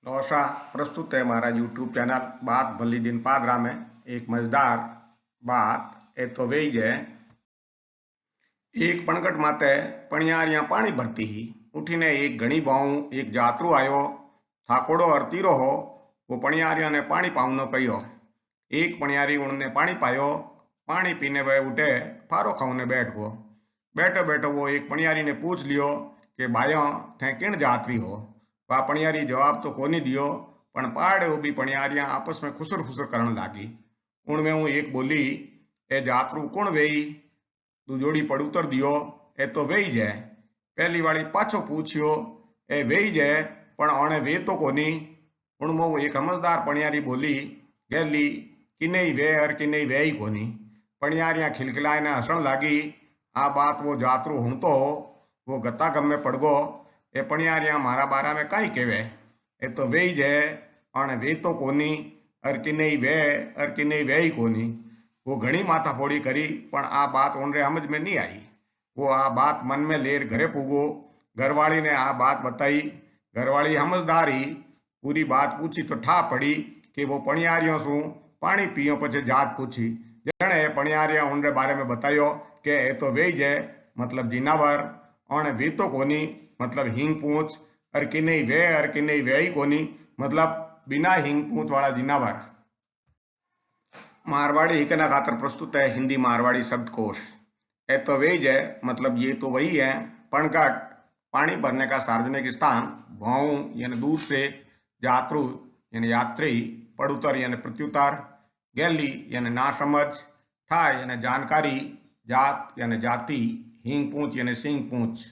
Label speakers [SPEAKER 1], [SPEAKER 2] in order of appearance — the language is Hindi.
[SPEAKER 1] नौशा प्रस्तुत है हमारा यूट्यूब चैनल बात भली दिन पादरा में। एक मजेदार बात ए तो वे है। एक पणगट माते पणियारियां पानी भरती ही उठीने एक घणी भाऊ एक जातरू आयो थाकोड़ो और तीरो हो। वो पणियारिया ने पानी पावनो कहो। एक पणियारी उनने पानी पायो। पानी पीने वह उठे फारो खाऊने बैठ गो। बैठो बैठो वो एक पणियारी ने पूछ लियो कि भाइयों थे किण जातरी हो। वा पणियारी जवाब तो कोनी दियो पण पाड़े उभी पणियारियां आपस में खुसर खुसर करण लागी। उनमें हूँ एक बोली ए जातरू कुण वेई तू जोड़ी पड़ूतर दियो ए तो वेई जै। पहली वाली पाछो पूछियो ए वेई जै पण ओणे वे तो कोनी। उनमो एक समझदार पणियारी बोली गैली किने वे और किने वे ही कोनी। पणियारियां खिलखिलाए ने हसन लागी। आ बात वो जातरू हूणतो हो वो गत्ता गम में पड़ गो। ए पणियारियां मारा बारा में कई केवे ए तो वे ही जै ओणे वे तो कोनी और किने वे और किने वे ही कोनी। वो घणी माथा फोड़ी करी पण आ बात उनरे समझ में नहीं आई। वो आ बात मन में लेर घरे पूगो। घरवाली ने आ बात बताई। घरवाली समझदार ही पूरी बात पूछी तो ठा पड़ी कि वो पणियारियों सु पानी पियो पछे जात पूछी। जणे पणियारिया उनरे बारे में बतायो कि ए तो वे जे मतलब जिनावर ओणे वे तो कोनी मतलब हिंग पूछ और किने वे और किने वे ही कोनी मतलब बिना हिंग पूछ वाला जिनावर। मारवाड़ी हिकना खातर प्रस्तुत है हिंदी मारवाड़ी शब्दकोश। ए तो वे जे मतलब ये तो वही है। पणघट पानी भरने का सार्वजनिक स्थान। भाऊ यानी दूर से, यात्रु यानी यात्री, पड़ुतर यानी प्रत्युत्तर, गैली यानी नासमझ, ठा यानी जानकारी, जात यानी जाति, हिंग पूछ यानी सिंग पूछ।